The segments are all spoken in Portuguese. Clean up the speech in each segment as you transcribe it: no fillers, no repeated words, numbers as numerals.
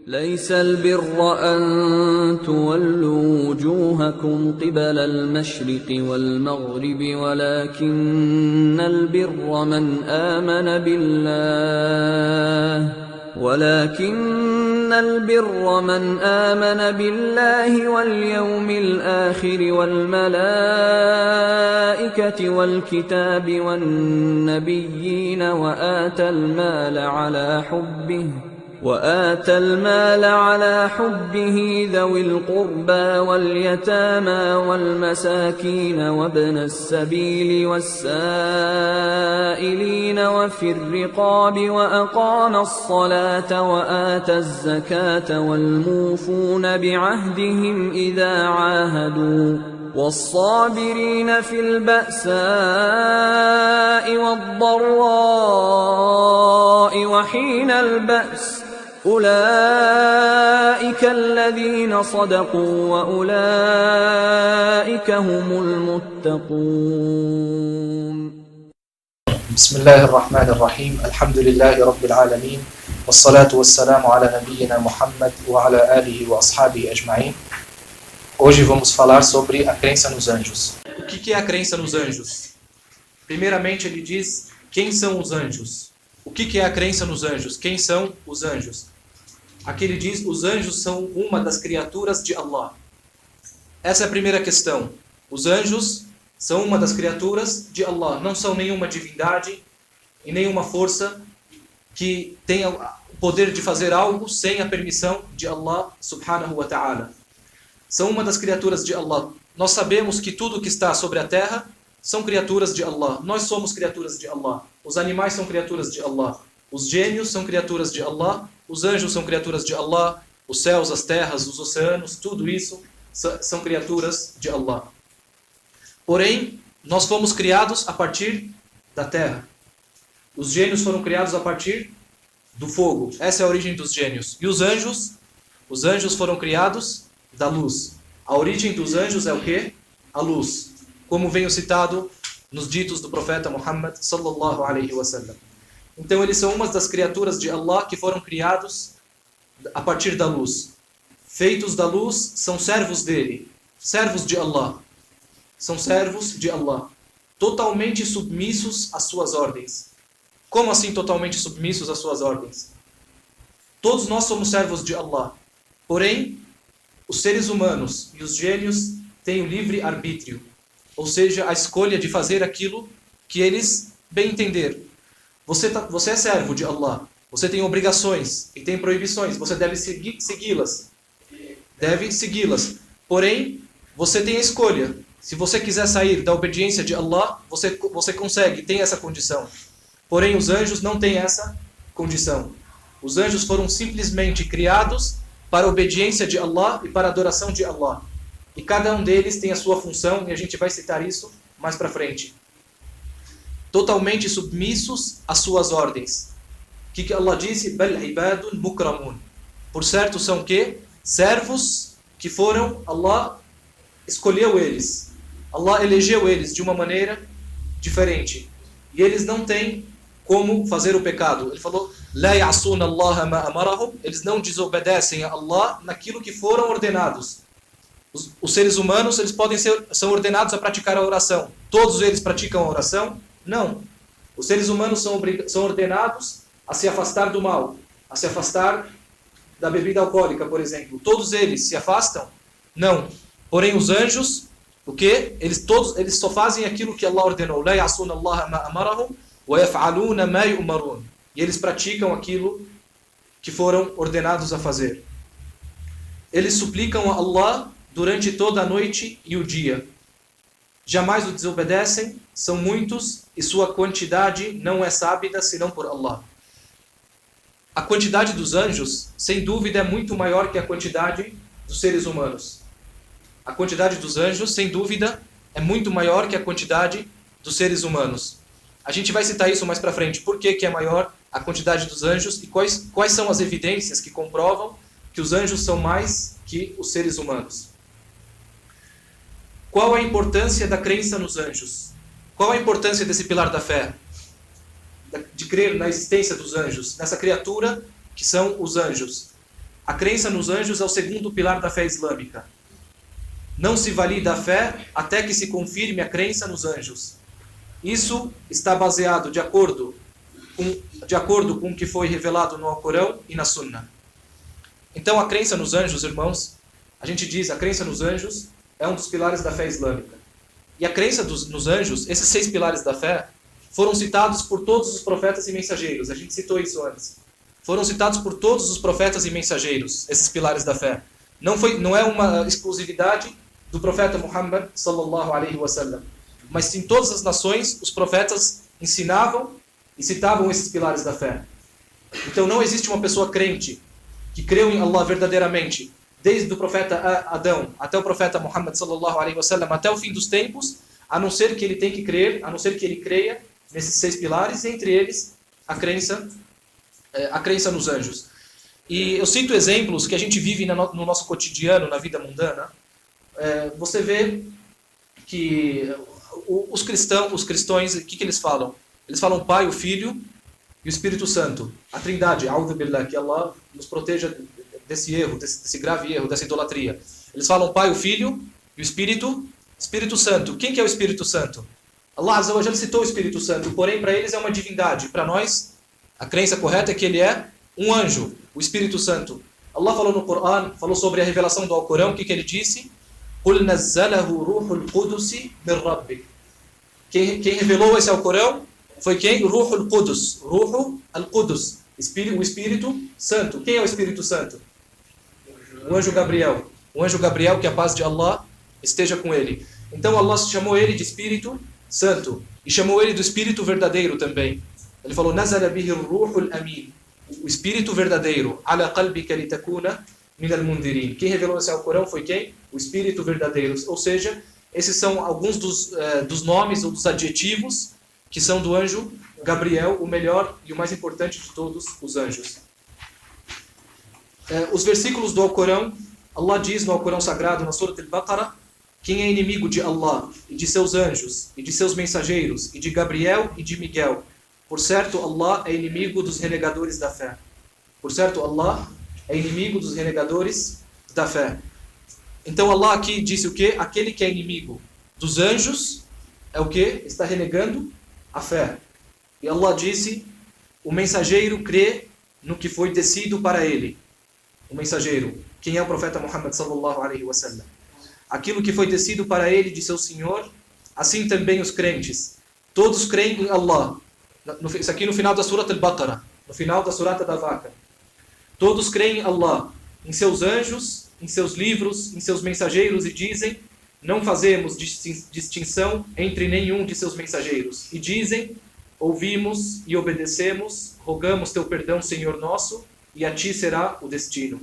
ليس البر أن تولوا وجوهكم قبل المشرق والمغرب ولكن البر من آمن بالله واليوم الآخر والملائكة والكتاب والنبيين وآتى المال على حبه ذوي القربى واليتامى والمساكين وابن السبيل والسائلين وفي الرقاب وأقام الصلاة وآتى الزكاة والموفون بعهدهم إذا عاهدوا والصابرين في البأساء والضراء وحين البأس أولئك الذين صدقوا وأولئك هم المتقون. بسم الله الرحمن الرحيم. الحمد لله رب العالمين والصلاة والسلام على نبينا Muhammad وعلى آله وأصحابه أجمعين. Hoje vamos falar sobre a crença nos anjos. O que é a crença nos anjos? Primeiramente ele diz quem são os anjos. O que é a crença nos anjos? Quem são os anjos? Aqui ele diz os anjos são uma das criaturas de Allah. Essa é a primeira questão. Os anjos são uma das criaturas de Allah. Não são nenhuma divindade e nenhuma força que tenha o poder de fazer algo sem a permissão de Allah subhanahu wa ta'ala. São uma das criaturas de Allah. Nós sabemos que tudo que está sobre a terra são criaturas de Allah. Nós somos criaturas de Allah. Os animais são criaturas de Allah. Os gênios são criaturas de Allah. Os anjos são criaturas de Allah. Os céus, as terras, os oceanos, tudo isso são criaturas de Allah. Porém, nós fomos criados a partir da terra. Os gênios foram criados a partir do fogo. Essa é a origem dos gênios. E os anjos foram criados da luz. A origem dos anjos é o quê? A luz. Como veio citado nos ditos do profeta Muhammad sallallahu alaihi wasallam. Então eles são uma das criaturas de Allah que foram criados a partir da luz. Feitos da luz, são servos dele. Servos de Allah. São servos de Allah. Totalmente submissos às suas ordens. Como assim totalmente submissos às suas ordens? Todos nós somos servos de Allah. Porém, os seres humanos e os gênios têm o livre arbítrio, ou seja, a escolha de fazer aquilo que eles bem entender. Você é servo de Allah, você tem obrigações e tem proibições, você deve segui-las. Porém, você tem a escolha. Se você quiser sair da obediência de Allah, você consegue, tem essa condição. Porém, os anjos não têm essa condição. Os anjos foram simplesmente criados para a obediência de Allah e para a adoração de Allah. E cada um deles tem a sua função, e a gente vai citar isso mais para frente. Totalmente submissos às suas ordens. O que Allah disse? Bal ibadun mukramun. Por certo são o quê? Servos que foram, Allah escolheu eles. Allah elegeu eles de uma maneira diferente. E eles não têm como fazer o pecado. Ele falou, La ya'suna Allah ma amarahum. Eles não desobedecem a Allah naquilo que foram ordenados. Os seres humanos, eles são ordenados a praticar a oração. Todos eles praticam a oração? Não. Os seres humanos são ordenados a se afastar do mal, a se afastar da bebida alcoólica, por exemplo. Todos eles se afastam? Não. Porém, os anjos, o quê? Eles só fazem aquilo que Allah ordenou. La ya'suna Allah ma amarahum wa yaf'aluna ma yu'marun. E eles praticam aquilo que foram ordenados a fazer. Eles suplicam a Allah durante toda a noite e o dia. Jamais o desobedecem, são muitos e sua quantidade não é sábida senão por Allah. A quantidade dos anjos, sem dúvida, é muito maior que a quantidade dos seres humanos. A quantidade dos anjos, sem dúvida, é muito maior que a quantidade dos seres humanos. A gente vai citar isso mais para frente. Por que é maior a quantidade dos anjos e quais são as evidências que comprovam que os anjos são mais que os seres humanos? Qual a importância da crença nos anjos? Qual a importância desse pilar da fé? De crer na existência dos anjos, nessa criatura que são os anjos. a crença nos anjos é o segundo pilar da fé islâmica. Não se valida a fé até que se confirme a crença nos anjos. Isso está baseado de acordo com o que foi revelado no Alcorão e na Sunna. Então a crença nos anjos, irmãos, a gente diz a crença nos anjos é um dos pilares da fé islâmica. E a crença nos anjos, esses 6 pilares da fé, foram citados por todos os profetas e mensageiros. A gente citou isso antes. Foram citados por todos os profetas e mensageiros, esses pilares da fé. Não é uma exclusividade do profeta Muhammad sallallahu alaihi wasallam. Mas sim, todas as nações, os profetas ensinavam e citavam esses pilares da fé. Então não existe uma pessoa crente que creu em Allah verdadeiramente, desde o profeta Adão até o profeta Muhammad sallallahu alaihi wasallam, até o fim dos tempos, a não ser que ele tenha que crer, a não ser que ele creia nesses 6 pilares, entre eles a crença nos anjos. E eu cito exemplos que a gente vive no nosso cotidiano, na vida mundana. Você vê que os cristãos, o que eles falam? Eles falam Pai, o Filho e o Espírito Santo. A Trindade, A'udhu Billah, que Allah nos proteja desse erro, desse grave erro, dessa idolatria. Eles falam Pai, o Filho e o Espírito Santo. Quem que é o Espírito Santo? Allah Azza wa Jalla citou o Espírito Santo, porém para eles é uma divindade. Para nós, a crença correta é que ele é um anjo, o Espírito Santo. Allah falou no Coran, falou sobre a revelação do Alcorão, o que ele disse? قُلْ نَزَّلَهُ رُوحُ الْقُدُسِ مِنْ رَبِّكَ. Quem revelou esse Alcorão foi quem? Ruh al-Qudus. Ruh al-Qudus. O Espírito Santo. Quem é o Espírito Santo? O anjo Gabriel. O anjo Gabriel, que a paz de Allah esteja com ele. Então Allah chamou ele de Espírito Santo. E chamou ele do Espírito verdadeiro também. Ele falou, نَزَلَ بِهِ الرُّوحُ الْأَمِينُ. O Espírito verdadeiro. عَلَى قَلْبِكَ لِتَكُونَ مِنَ الْمُنْذِرِينَ. Quem revelou esse Alcorão foi quem? O Espírito verdadeiro. Ou seja, esses são alguns dos nomes ou dos adjetivos que são do anjo Gabriel, o melhor e o mais importante de todos os anjos. Os versículos do Alcorão, Allah diz no Alcorão Sagrado, na Surah Al-Baqarah, quem é inimigo de Allah e de seus anjos e de seus mensageiros e de Gabriel e de Miguel. Por certo, Allah é inimigo dos renegadores da fé. Por certo, Allah é inimigo dos renegadores da fé. Então Allah aqui disse o quê? Aquele que é inimigo dos anjos é o quê? Está renegando a fé. E Allah disse, o mensageiro crê no que foi descido para ele. O mensageiro, quem é o profeta Muhammad sallallahu alaihi wasallam. Aquilo que foi descido para ele de seu Senhor, assim também os crentes. Todos creem em Allah. Isso aqui no final da Surah Al-Baqarah, no final da Surah da Vaca. Todos creem em Allah, em seus anjos, em seus livros, em seus mensageiros e dizem, não fazemos distinção entre nenhum de seus mensageiros. E dizem, ouvimos e obedecemos, rogamos teu perdão, Senhor nosso, e a ti será o destino.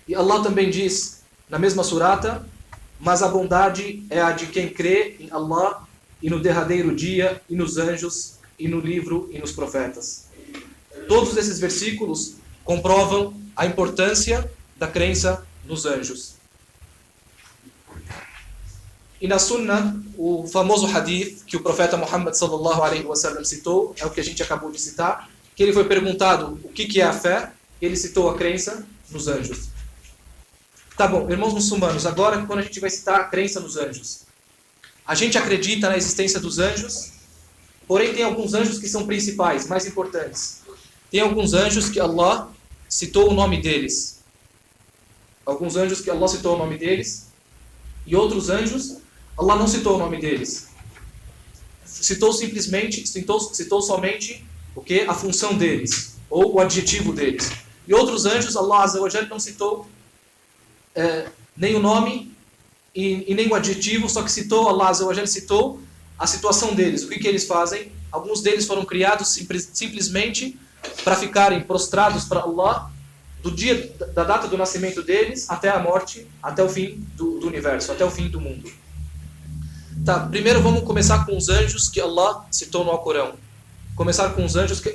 E Allah também diz, na mesma surata, mas a bondade é a de quem crê em Allah e no derradeiro dia, e nos anjos, e no livro, e nos profetas. Todos esses versículos comprovam a importância da crença nos anjos. E na Sunna, o famoso hadith que o profeta Muhammad sallallahu alaihi wasallam citou, é o que a gente acabou de citar, que ele foi perguntado o que é a fé, ele citou a crença nos anjos. Tá bom, irmãos muçulmanos, agora quando a gente vai citar a crença nos anjos, a gente acredita na existência dos anjos, porém tem alguns anjos que são principais, mais importantes. Tem alguns anjos que Allah citou o nome deles. Alguns anjos que Allah citou o nome deles, e outros anjos, Allah não citou o nome deles. Citou somente o que? A função deles, ou o adjetivo deles. E outros anjos, Allah Azza wa Jalla não citou nem o nome e nem o adjetivo, só que citou, Allah Azza wa Jalla citou a situação deles. O que eles fazem? Alguns deles foram criados simplesmente para ficarem prostrados para Allah do dia, da data do nascimento deles até a morte, até o fim do universo, até o fim do mundo. Tá, primeiro vamos começar com os anjos que Allah citou no Alcorão. Começar com os anjos que...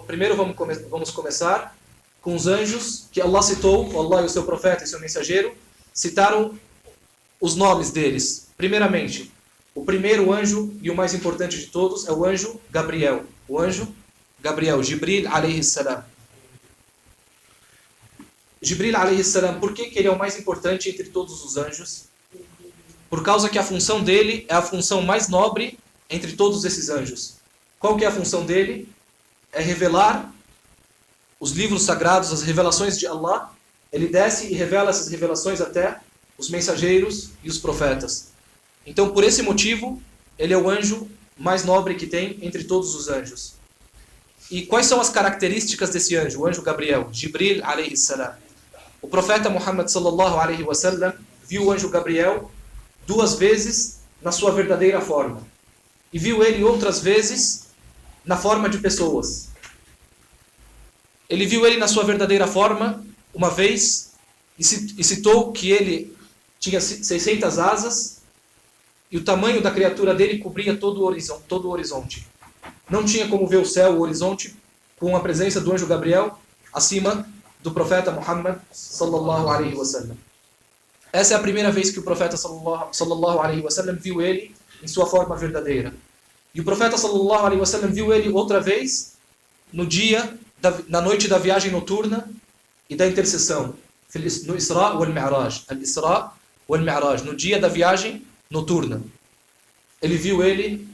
Primeiro vamos começar com os anjos que Allah citou, Allah e o seu profeta e seu mensageiro, citaram os nomes deles. Primeiramente, o primeiro anjo e o mais importante de todos é o anjo Gabriel. O anjo Gabriel, Jibril alayhi salam. Jibril alayhi salam, por que ele é o mais importante entre todos os anjos? Por causa que a função dele é a função mais nobre entre todos esses anjos. Qual que é a função dele? É revelar os livros sagrados, as revelações de Allah. Ele desce e revela essas revelações até os mensageiros e os profetas. Então, por esse motivo, ele é o anjo mais nobre que tem entre todos os anjos. E quais são as características desse anjo, o anjo Gabriel? Jibril alayhi salam. O profeta Muhammad sallallahu alayhi wa sallam viu o anjo Gabriel 2 vezes na sua verdadeira forma. E viu ele outras vezes na forma de pessoas. Ele viu ele na sua verdadeira forma uma vez e citou que ele tinha 600 asas e o tamanho da criatura dele cobria todo o horizonte. Não tinha como ver o céu, o horizonte, com a presença do anjo Gabriel acima do profeta Muhammad sallallahu alaihi wasallam. Essa é a primeira vez que o profeta sallallahu alaihi wasallam viu ele em sua forma verdadeira. E o profeta sallallahu alaihi wasallam viu ele outra vez na noite da viagem noturna e da intercessão, no Isra wal Mi'raj, al-Isra wal Mi'raj, no dia da viagem noturna. Ele viu ele,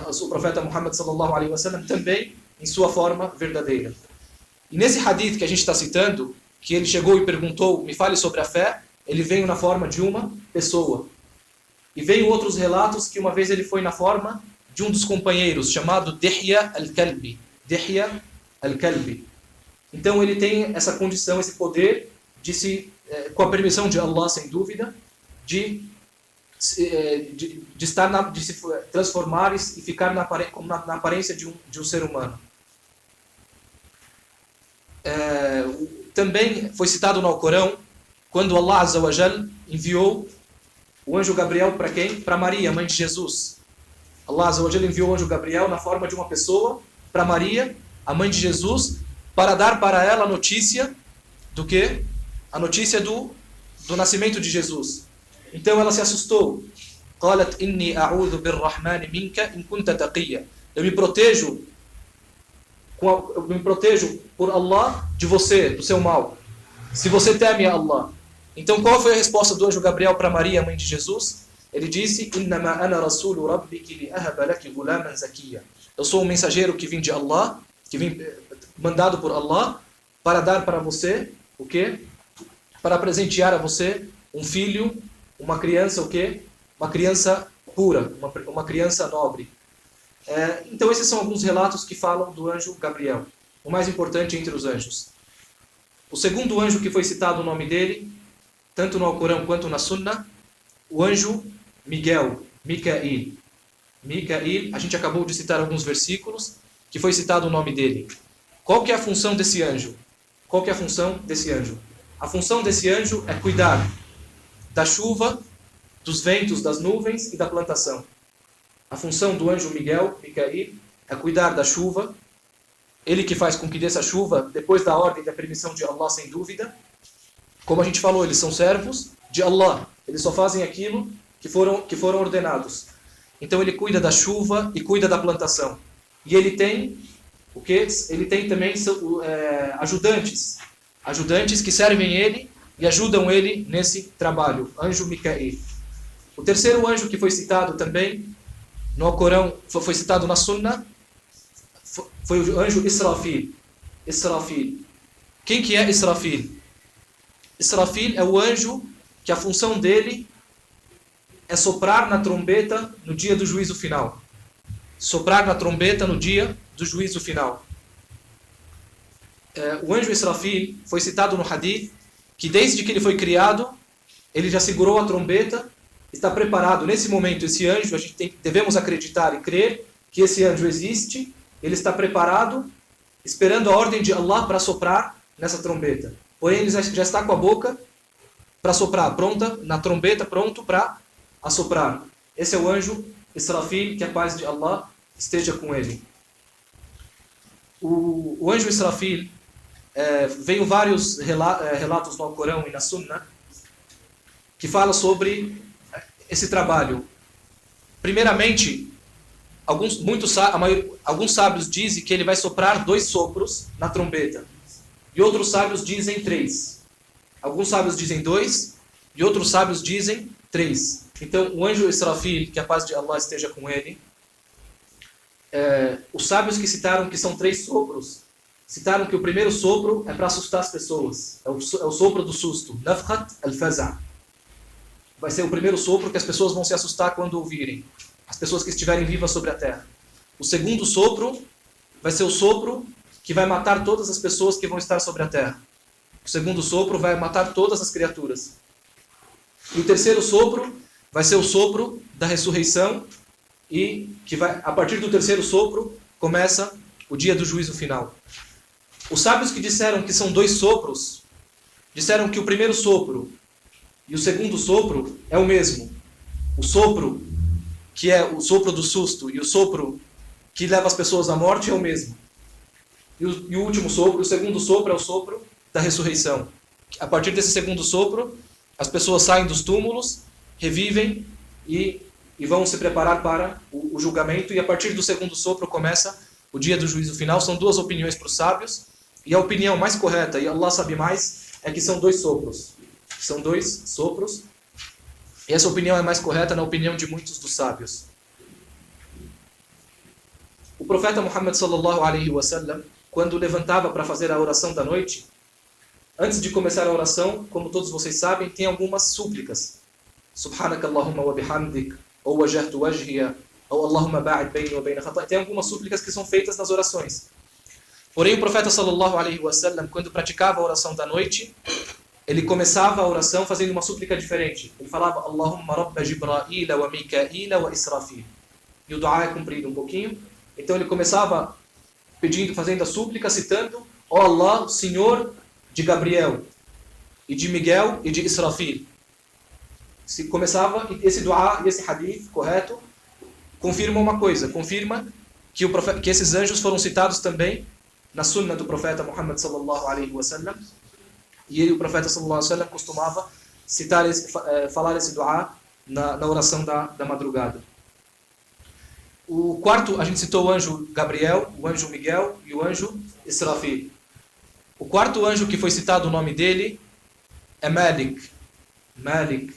o profeta Muhammad sallallahu alaihi wasallam, também em sua forma verdadeira. E nesse hadith que a gente está citando, que ele chegou e perguntou, me fale sobre a fé, ele veio na forma de uma pessoa. E veio outros relatos que uma vez ele foi na forma de um dos companheiros, chamado Dihya al-Kalbi. Dihya al-Kalbi. Então ele tem essa condição, esse poder de com a permissão de Allah, sem dúvida, de se transformar e ficar na aparência de um ser humano. Também foi citado no Alcorão, quando Allah Azza wa Jal enviou o anjo Gabriel para quem? Para Maria, mãe de Jesus. Allah Azza wa Jal enviou o anjo Gabriel na forma de uma pessoa para Maria, a mãe de Jesus, para dar para ela a notícia do quê? A notícia do nascimento de Jesus. Então ela se assustou. قالت إني أعوذ بالرحمن منك إن كنت تقيا. Eu me protejo por Allah de você, do seu mal, se você teme a Allah. Então qual foi a resposta do anjo Gabriel para Maria, mãe de Jesus? Ele disse: إنما أنا رسول ربك لأهب لك غلاما زكيا. Eu sou um mensageiro que vim de Allah, que vim mandado por Allah para dar para você o quê? Para presentear a você um filho, uma criança, o quê? Uma criança pura, uma criança nobre. Então esses são alguns relatos que falam do anjo Gabriel, o mais importante entre os anjos. O segundo anjo que foi citado o nome dele, tanto no Alcorão quanto na Sunna, o anjo Miguel, Mikail. Mikail, a gente acabou de citar alguns versículos que foi citado o nome dele. Qual que é a função desse anjo? Qual que é a função desse anjo? A função desse anjo é cuidar da chuva, dos ventos, das nuvens e da plantação. A função do anjo Miguel, Mikail, é cuidar da chuva. Ele que faz com que desça a chuva depois da ordem e da permissão de Allah, sem dúvida. Como a gente falou, eles são servos de Allah. Eles só fazem aquilo que foram ordenados. Então ele cuida da chuva e cuida da plantação. E ele tem o quê? Ele tem também ajudantes. Ajudantes que servem ele e ajudam ele nesse trabalho. Anjo Mikail. O terceiro anjo que foi citado também no Alcorão, foi citado na Sunna, foi o anjo Israfil. Israfil. Quem que é Israfil? Israfil é o anjo que a função dele é soprar na trombeta no dia do juízo final. Soprar na trombeta no dia do juízo final. O anjo Israfil foi citado no hadith que desde que ele foi criado, ele já segurou a trombeta, está preparado. Nesse momento, esse anjo, devemos acreditar e crer que esse anjo existe, ele está preparado, esperando a ordem de Allah para soprar nessa trombeta. Porém, ele já está com a boca para soprar, pronta, na trombeta, pronto para assoprar. Esse é o anjo Israfil, que a paz de Allah esteja com ele. O anjo Israfil, veio vários relatos no Alcorão e na Sunna que falam sobre esse trabalho. Primeiramente, alguns sábios dizem que ele vai soprar 2 sopros na trombeta. E outros sábios dizem 3. Alguns sábios dizem 2 e outros sábios dizem 3. Então, o anjo Israfil, que a paz de Allah esteja com ele, os sábios que citaram que são 3 sopros, citaram que o primeiro sopro é para assustar as pessoas. É o sopro do susto. Nafkhat al-faza'. Vai ser o primeiro sopro que as pessoas vão se assustar quando ouvirem. As pessoas que estiverem vivas sobre a terra. O segundo sopro vai ser o sopro que vai matar todas as pessoas que vão estar sobre a terra. O segundo sopro vai matar todas as criaturas. E o terceiro sopro vai ser o sopro da ressurreição e que vai, a partir do terceiro sopro começa o dia do juízo final. Os sábios que disseram que são 2 sopros, disseram que o primeiro sopro e o segundo sopro é o mesmo. O sopro, que é o sopro do susto, e o sopro que leva as pessoas à morte é o mesmo. E o último sopro, o segundo sopro é o sopro da ressurreição. A partir desse segundo sopro, as pessoas saem dos túmulos, revivem e vão se preparar para o julgamento. E a partir do segundo sopro começa o dia do juízo final. São 2 opiniões para os sábios. E a opinião mais correta, e Allah sabe mais, é que são 2 sopros. São 2 sopros. E essa opinião é mais correta na opinião de muitos dos sábios. O profeta Muhammad sallallahu alaihi wasallam, quando levantava para fazer a oração da noite, antes de começar a oração, como todos vocês sabem, tem algumas súplicas. Subhanaka Allahumma wa bihamdik, ou wajahtu wajhiya, ou Allahumma ba'id bayni wa bayna khata'i. Tem algumas súplicas que são feitas nas orações. Porém, o profeta sallallahu alaihi wasallam, quando praticava a oração da noite, ele começava a oração fazendo uma súplica diferente. Ele falava Allahumma rabba Jibra'ila wa Mika'ila wa Israfil. E o dua é comprido um pouquinho. Então ele começava pedindo, fazendo a súplica, citando: ó Allah, Senhor de Gabriel, e de Miguel e de Israfil. Se começava, esse dua e esse hadith correto confirma uma coisa, confirma que esses anjos foram citados também na sunna do profeta Muhammad sallallahu alaihi wasallam. E o profeta sallallahu alaihi wasallam costumava falar esse dua na oração da madrugada. O quarto, a gente citou o anjo Gabriel, o anjo Miguel e o anjo Israfil. O quarto anjo que foi citado o nome dele é Malik. Malik.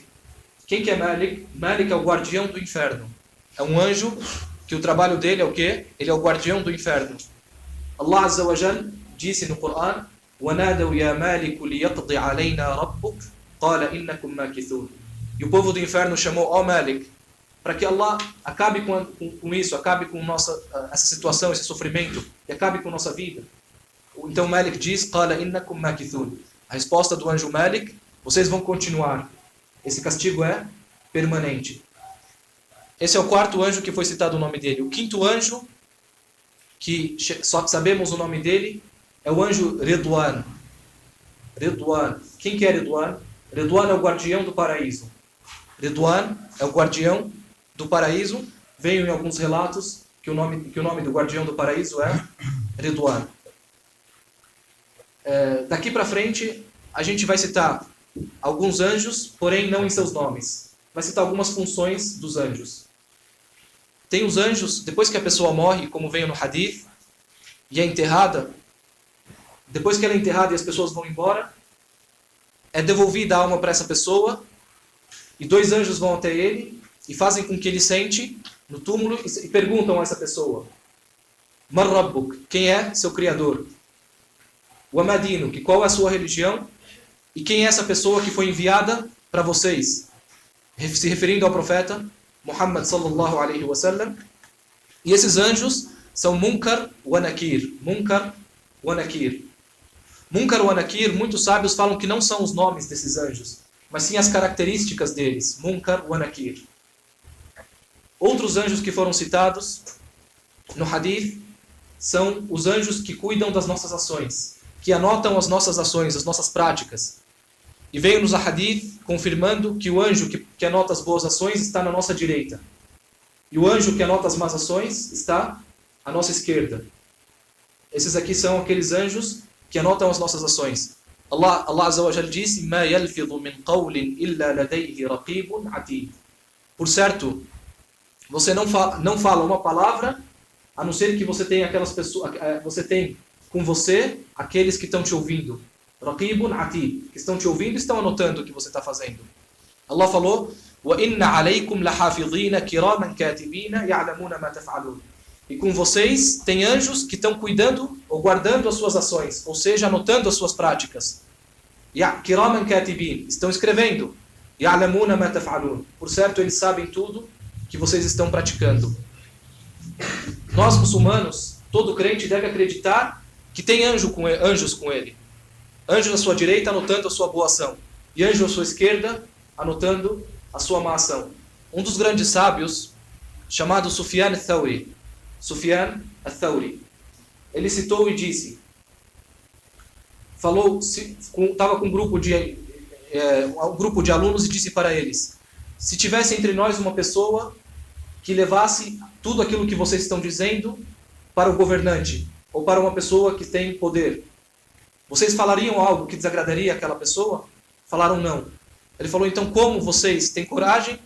Quem que é Malik? Malik é o guardião do inferno. É um anjo que o trabalho dele é o quê? Ele é o guardião do inferno. Allah Azza wa Jal disse no Coran: وَنَادَوْا يَا مَالِكُ لِيَقْضِ عَلَيْنَا رَبُّكَ قَالَ إِنَّكُمْ مَاكِثُونَ. E o povo do inferno chamou: ó Malik, para que Allah acabe com isso, acabe com essa situação, esse sofrimento, e acabe com nossa vida. Então Malik diz: قَالَ إِنَّكُمْ مَاكِثُونَ. A resposta do anjo Malik: vocês vão continuar. Esse castigo é permanente. Esse é o quarto anjo que foi citado o nome dele. O quinto anjo, que só sabemos o nome dele, é o anjo Ridwan. Ridwan. Quem que é Ridwan? Ridwan é o guardião do paraíso. Ridwan é o guardião do paraíso. Veio em alguns relatos que o nome do guardião do paraíso é Ridwan. Daqui para frente, a gente vai citar alguns anjos, porém não em seus nomes. Vai citar algumas funções dos anjos. Tem os anjos, depois que a pessoa morre, como veio no hadith, e é enterrada, depois que ela é enterrada e as pessoas vão embora, é devolvida a alma para essa pessoa, e 2 anjos vão até ele e fazem com que ele sente no túmulo e perguntam a essa pessoa: Man Rabbuk, quem é seu criador? Wa Madinuk, qual é a sua religião? E quem é essa pessoa que foi enviada para vocês? Se referindo ao profeta Muhammad sallallahu alaihi wasallam. E esses anjos são Munkar wa Nakir. Munkar wa Nakir. Munkar wa Nakir, muitos sábios falam que não são os nomes desses anjos, mas sim as características deles. Munkar wa Nakir. Outros anjos que foram citados no hadith são os anjos que cuidam das nossas ações, que anotam as nossas ações, as nossas práticas. E veio nos hadith confirmando que o anjo que anota as boas ações está na nossa direita. E o anjo que anota as más ações está à nossa esquerda. Esses aqui são aqueles anjos que anotam as nossas ações. Allah Azza wa Jal disse: مَا يَلْفِظُ مِنْ قَوْلٍ إِلَّا لَدَيْهِ رَقِيبٌ عَتِيدٌ. Por certo, você não fala uma palavra, a não ser que você tenha aquelas pessoas, você tem com você aqueles que estão te ouvindo. Raqibun atid, que estão te ouvindo e estão anotando o que você está fazendo. Allah falou, وَإِنَّ عَلَيْكُمْ لَحَافِظِينَ كِرَامًا كَاتِبِينَ يَعْلَمُونَ مَا تَفْعَلُونَ. E com vocês tem anjos que estão cuidando ou guardando as suas ações, ou seja, anotando as suas práticas. كِرَامًا كَاتِبِينَ, estão escrevendo. يَعْلَمُونَ مَا تَفْعَلُونَ. Por certo, eles sabem tudo que vocês estão praticando. Nós muçulmanos, todo crente deve acreditar que tem anjos com ele. Anjo à sua direita anotando a sua boa ação. E anjo à sua esquerda anotando a sua má ação. Um dos grandes sábios, chamado Sufyan al-Thawri, ele citou e disse, estava com um grupo de alunos e disse para eles, se tivesse entre nós uma pessoa que levasse tudo aquilo que vocês estão dizendo para o governante, ou para uma pessoa que tem poder, vocês falariam algo que desagradaria aquela pessoa? Falaram não. Ele falou, então como vocês têm coragem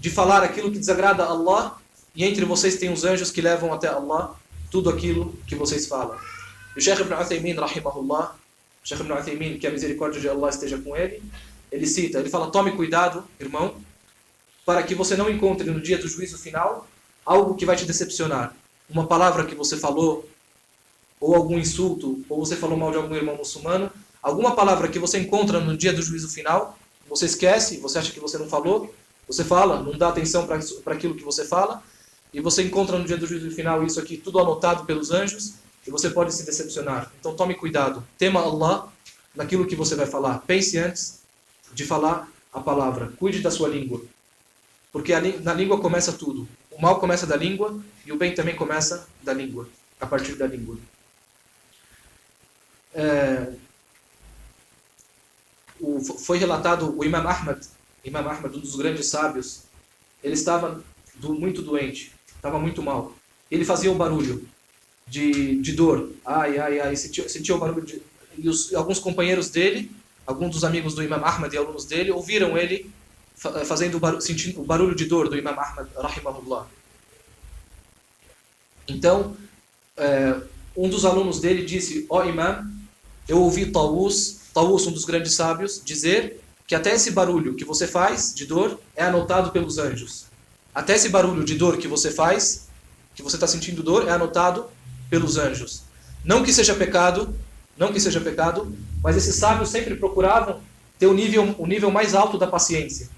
de falar aquilo que desagrada a Allah, e entre vocês tem os anjos que levam até Allah tudo aquilo que vocês falam? E o Sheikh Ibn Uthaymin, rahimahullah, o Sheikh Ibn Uthaymin, que a misericórdia de Allah esteja com ele, ele cita, ele fala, tome cuidado, irmão, para que você não encontre no dia do juízo final algo que vai te decepcionar. Uma palavra que você falou, ou algum insulto, ou você falou mal de algum irmão muçulmano, alguma palavra que você encontra no dia do juízo final, você esquece, você acha que você não falou, você fala, não dá atenção para aquilo que você fala, e você encontra no dia do juízo final isso aqui tudo anotado pelos anjos, e você pode se decepcionar. Então tome cuidado, tema Allah naquilo que você vai falar. Pense antes de falar a palavra, cuide da sua língua, porque na língua começa tudo. O mal começa da língua, e o bem também começa da língua, a partir da língua. Foi relatado o Imam Ahmad, um dos grandes sábios, ele estava muito doente, estava muito mal. Ele fazia um barulho de dor, sentia o barulho e alguns companheiros dele, alguns dos amigos do Imam Ahmad e alunos dele, ouviram ele sentindo o barulho de dor do Imam Ahmad, rahimahullah. Então, um dos alunos dele disse, Imam, eu ouvi Tawus, um dos grandes sábios, dizer que até esse barulho que você faz de dor é anotado pelos anjos. Até esse barulho de dor que você faz, que você está sentindo dor, é anotado pelos anjos. Não que seja pecado, mas esses sábios sempre procuravam ter o nível mais alto da paciência.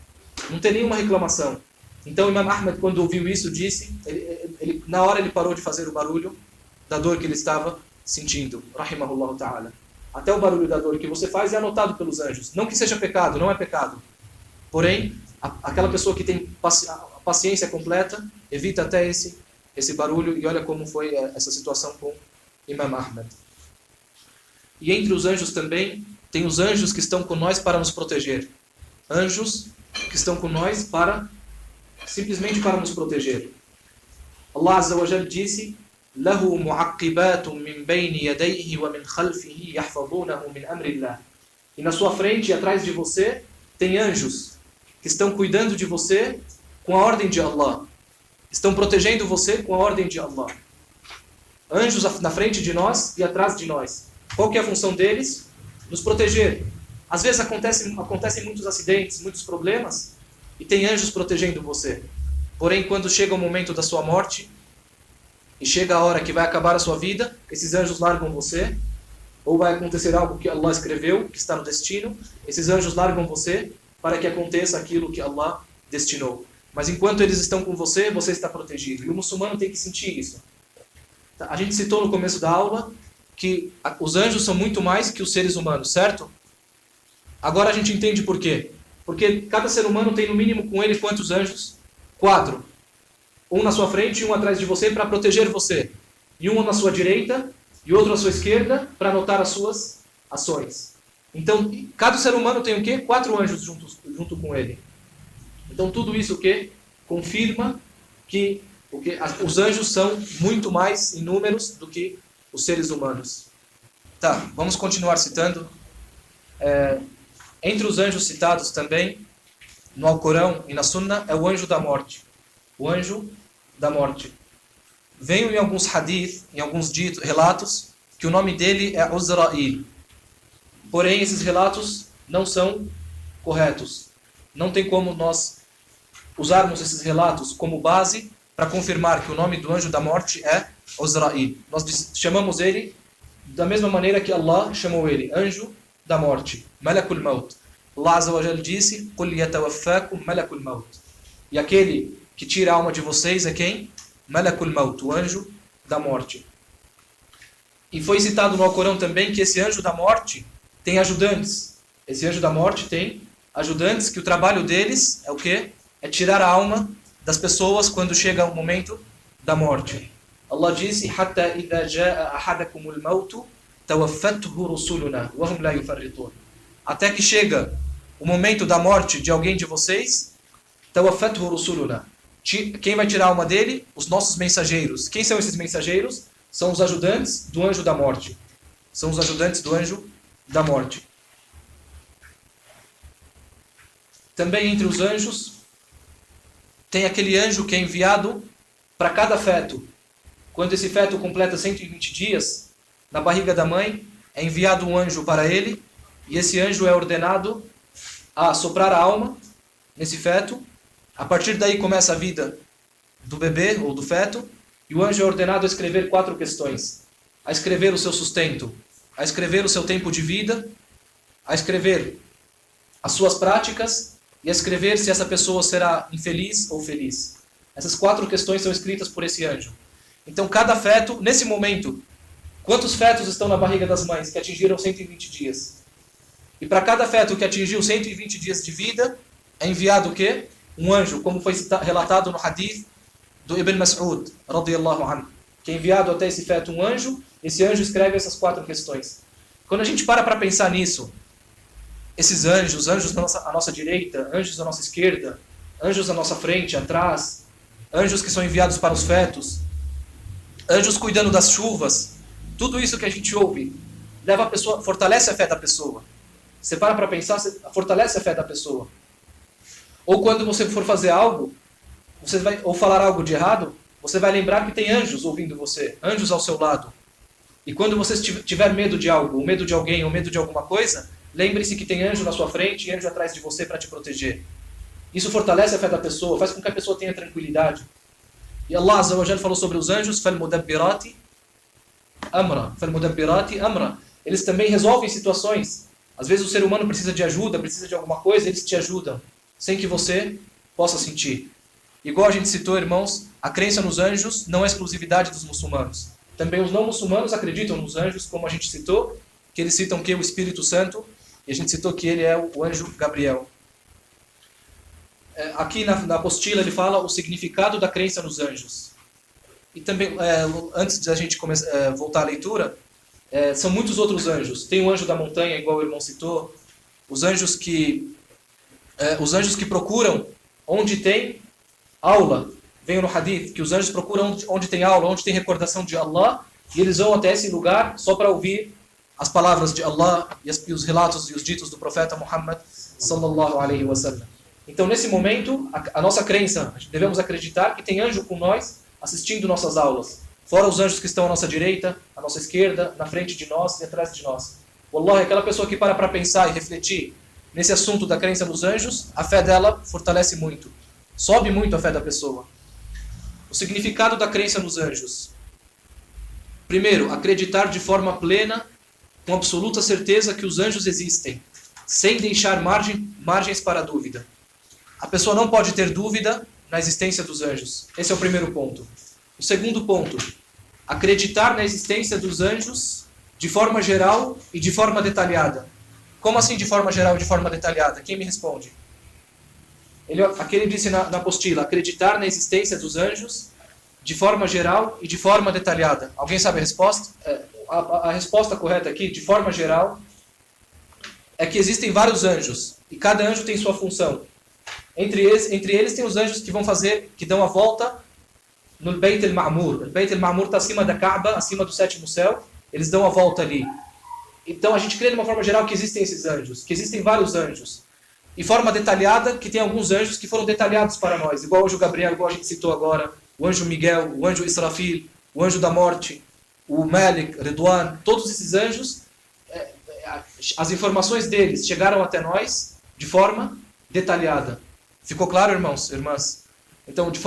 Não ter nenhuma reclamação. Então o Imam Ahmad, quando ouviu isso, disse, na hora ele parou de fazer o barulho da dor que ele estava sentindo. Rahimahullah ta'ala. Até o barulho da dor que você faz é anotado pelos anjos. Não que seja pecado, não é pecado. Porém, aquela pessoa que tem a paciência completa, evita até esse barulho, e olha como foi essa situação com Imam Ahmad. E entre os anjos também, tem os anjos que estão com nós para nos proteger. Anjos que estão com nós simplesmente para nos proteger. Allah Azza wa Jalla disse, له معقبات من بين يديه ومن خلفه يحفظونه من أمر الله. E na sua frente e atrás de você tem anjos que estão cuidando de você com a ordem de Allah. Estão protegendo você com a ordem de Allah. Anjos na frente de nós e atrás de nós. Qual que é a função deles? Nos proteger. Às vezes acontecem muitos acidentes, muitos problemas, e tem anjos protegendo você. Porém, quando chega o momento da sua morte, e chega a hora que vai acabar a sua vida, esses anjos largam você, ou vai acontecer algo que Allah escreveu, que está no destino, esses anjos largam você para que aconteça aquilo que Allah destinou. Mas enquanto eles estão com você, você está protegido. E o muçulmano tem que sentir isso. A gente citou no começo da aula que os anjos são muito mais que os seres humanos, certo? Agora a gente entende por quê. Porque cada ser humano tem no mínimo com ele quantos anjos? 4. Um na sua frente e um atrás de você para proteger você. E um na sua direita e outro à sua esquerda para anotar as suas ações. Então, cada ser humano tem o quê? 4 anjos junto com ele. Então, tudo isso o quê? Confirma que os anjos são muito mais em números do que os seres humanos. Tá, vamos continuar citando. Entre os anjos citados também, no Alcorão e na Sunna, é o anjo da morte. O anjo da morte. Veio em alguns hadith, em alguns relatos, que o nome dele é Uzrail. Porém, esses relatos não são corretos. Não tem como nós usarmos esses relatos como base para confirmar que o nome do anjo da morte é Azrail. Nós chamamos ele da mesma maneira que Allah chamou ele, anjo da morte, Malakul Maut. Allah Azza wa Jalla disse, قُلْ يَتَوَفَّاكُمْ مَلَكُ الْمَوْتِ. E aquele que tira a alma de vocês é quem? Malakul Maut, o anjo da morte. E foi citado no Alcorão também que esse anjo da morte tem ajudantes. Esse anjo da morte tem ajudantes que o trabalho deles é o quê? É tirar a alma das pessoas quando chega o momento da morte. Allah disse, حَتَّى إِذَا جَاءَ أَحَدَكُمُ الْمَوْتُ تَوَفَّتْهُ رُسُولُنَا وَهُمْ لَا يُفَرِّطُونَ. Até que chega o momento da morte de alguém de vocês, تَوَفَّتْهُ رُسُولُنَا. Quem vai tirar a alma dele? Os nossos mensageiros. Quem são esses mensageiros? São os ajudantes do anjo da morte. São os ajudantes do anjo da morte. Também entre os anjos, tem aquele anjo que é enviado para cada feto. Quando esse feto completa 120 dias, na barriga da mãe, é enviado um anjo para ele, e esse anjo é ordenado a soprar a alma nesse feto. A partir daí começa a vida do bebê ou do feto, e o anjo é ordenado a escrever 4 questões. A escrever o seu sustento, a escrever o seu tempo de vida, a escrever as suas práticas e a escrever se essa pessoa será infeliz ou feliz. Essas 4 questões são escritas por esse anjo. Então cada feto, nesse momento, quantos fetos estão na barriga das mães que atingiram 120 dias? E para cada feto que atingiu 120 dias de vida, é enviado o quê? Um anjo, como foi relatado no hadith do Ibn Mas'ud, radiyallahu anhu, que é enviado até esse feto um anjo, esse anjo escreve essas 4 questões. Quando a gente para pensar nisso, esses anjos, anjos à nossa direita, anjos à nossa esquerda, anjos à nossa frente, atrás, anjos que são enviados para os fetos, anjos cuidando das chuvas, tudo isso que a gente ouve, leva a pessoa, fortalece a fé da pessoa. Você para pensar, fortalece a fé da pessoa. Ou quando você for fazer algo, ou falar algo de errado, você vai lembrar que tem anjos ouvindo você, anjos ao seu lado. E quando você tiver medo de algo, ou medo de alguém, ou medo de alguma coisa, lembre-se que tem anjo na sua frente e anjo atrás de você para te proteger. Isso fortalece a fé da pessoa, faz com que a pessoa tenha tranquilidade. E Allah Azza wa Jalla falou sobre os anjos, فَالْمُدَبِّرَاتِ أَمْرًا فَالْمُدَبِّرَاتِ أَمْرًا. Eles também resolvem situações. Às vezes o ser humano precisa de ajuda, precisa de alguma coisa, eles te ajudam, sem que você possa sentir. Igual a gente citou, irmãos, a crença nos anjos não é exclusividade dos muçulmanos. Também os não muçulmanos acreditam nos anjos, como a gente citou, que eles citam que é o Espírito Santo, e a gente citou que ele é o anjo Gabriel. Aqui na apostila ele fala o significado da crença nos anjos. E também, antes de a gente voltar à leitura, são muitos outros anjos. Tem o anjo da montanha, igual o irmão citou, os anjos que procuram onde tem aula. Veio no hadith que os anjos procuram onde tem aula, onde tem recordação de Allah, e eles vão até esse lugar só para ouvir as palavras de Allah e os relatos e os ditos do profeta Muhammad sallallahu alaihi wasallam. Então, nesse momento, a nossa crença, devemos acreditar que tem anjo com nós assistindo nossas aulas. Fora os anjos que estão à nossa direita, à nossa esquerda, na frente de nós e atrás de nós. Wallahi, aquela pessoa que para pensar e refletir nesse assunto da crença nos anjos, a fé dela fortalece muito. Sobe muito a fé da pessoa. O significado da crença nos anjos. Primeiro, acreditar de forma plena, com absoluta certeza que os anjos existem, sem deixar margens para a dúvida. A pessoa não pode ter dúvida na existência dos anjos. Esse é o primeiro ponto. O segundo ponto, acreditar na existência dos anjos de forma geral e de forma detalhada. Como assim de forma geral e de forma detalhada? Quem me responde? Aqui ele disse na apostila, acreditar na existência dos anjos de forma geral e de forma detalhada. Alguém sabe a resposta? A resposta correta aqui, de forma geral, é que existem vários anjos e cada anjo tem sua função. Entre eles tem os anjos que dão a volta no Beit al-Ma'mur. O Beit al-Ma'mur está acima da Kaaba, acima do 7º céu. Eles dão a volta ali. Então a gente crê de uma forma geral que existem esses anjos, que existem vários anjos. E forma detalhada, que tem alguns anjos que foram detalhados para nós, igual o anjo Gabriel, igual a gente citou agora, o anjo Miguel, o anjo Israfil, o anjo da morte, o Malik, Ridwan, todos esses anjos, as informações deles chegaram até nós de forma detalhada. Ficou claro, irmãos, irmãs? Então, de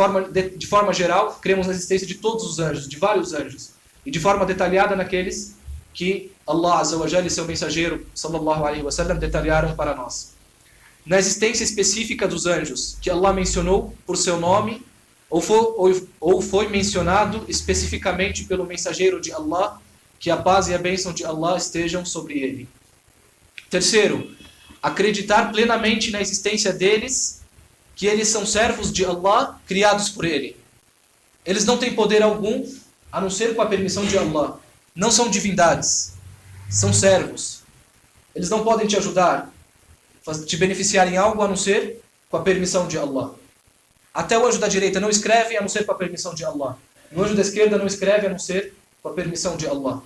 forma geral, cremos na existência de todos os anjos, de vários anjos. E de forma detalhada naqueles que Allah Azza wa Jalla e seu mensageiro, sallallahu alaihi wasallam, detalharam para nós. Na existência específica dos anjos, que Allah mencionou por seu nome, ou foi mencionado especificamente pelo mensageiro de Allah, que a paz e a bênção de Allah estejam sobre ele. Terceiro, acreditar plenamente na existência deles, que eles são servos de Allah, criados por ele. Eles não têm poder algum, a não ser com a permissão de Allah. Não são divindades, são servos. Eles não podem te ajudar, te beneficiar em algo, a não ser com a permissão de Allah. Até o anjo da direita não escreve, a não ser com a permissão de Allah. O anjo da esquerda não escreve, a não ser com a permissão de Allah.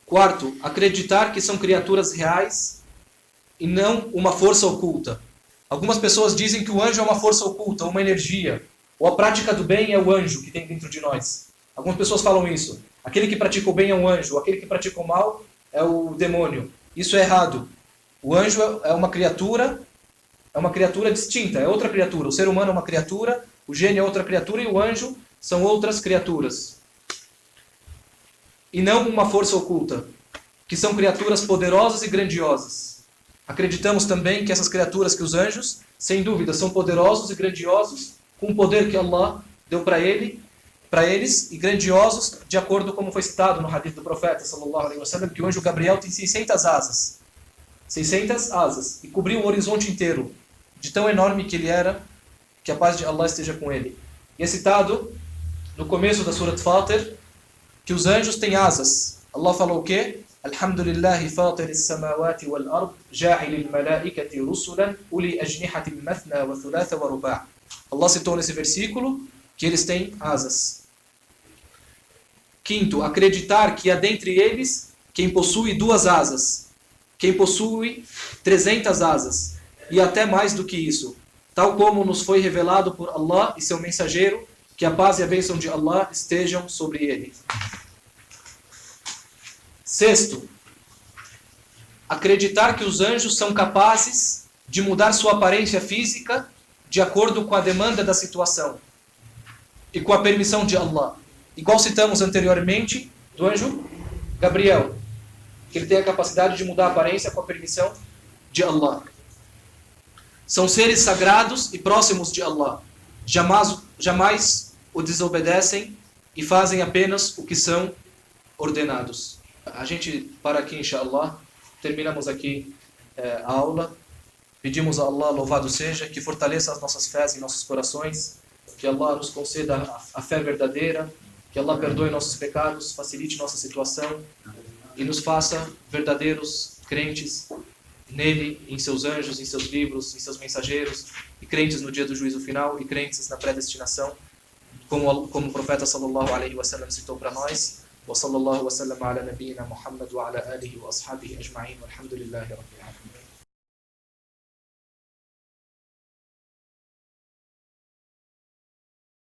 Quarto, acreditar que são criaturas reais e não uma força oculta. Algumas pessoas dizem que o anjo é uma força oculta, uma energia, ou a prática do bem é o anjo que tem dentro de nós. Algumas pessoas falam isso. Aquele que pratica o bem é um anjo, aquele que pratica o mal é o demônio. Isso é errado. O anjo é uma criatura distinta, é outra criatura. O ser humano é uma criatura, o gênio é outra criatura e o anjo são outras criaturas. E não uma força oculta, que são criaturas poderosas e grandiosas. Acreditamos também que essas criaturas, que os anjos, sem dúvida, são poderosos e grandiosos, com o poder que Allah deu para eles, e grandiosos, de acordo com como foi citado no hadith do profeta, sallallahu alaihi wasallam, que o anjo Gabriel tem 600 asas. 600 asas. E cobriu o horizonte inteiro, de tão enorme que ele era, que a paz de Allah esteja com ele. E é citado, no começo da Surat Fatir, que os anjos têm asas. Allah falou o quê? Alhamdulillahi fatiris samawati wal ard, ja'ilil malaikati rusulan, uli ajnihatin mathna wa thulatha wa ruba'. Allah citou nesse versículo que eles têm asas. Quinto, acreditar que há dentre eles quem possui 2 asas, quem possui 300 asas, e até mais do que isso, tal como nos foi revelado por Allah e seu mensageiro, que a paz e a bênção de Allah estejam sobre ele. Sexto, acreditar que os anjos são capazes de mudar sua aparência física de acordo com a demanda da situação e com a permissão de Allah. Igual citamos anteriormente do anjo Gabriel, que ele tem a capacidade de mudar a aparência com a permissão de Allah. São seres sagrados e próximos de Allah. Jamais o desobedecem e fazem apenas o que são ordenados. A gente para aqui, inshallah. Terminamos aqui a aula. Pedimos a Allah, louvado seja, que fortaleça as nossas fés em nossos corações, que Allah nos conceda a fé verdadeira, que Allah perdoe nossos pecados, facilite nossa situação e nos faça verdadeiros crentes nele, em seus anjos, em seus livros, em seus mensageiros, e crentes no dia do juízo final, e crentes na predestinação, como o profeta sallallahu alaihi wasallam citou para nós. Wa sallallahu wa sallam ala nabiyyina Muhammad wa ala alihi wa ashabihi ajma'in, walhamdulillahi rabbil alamin.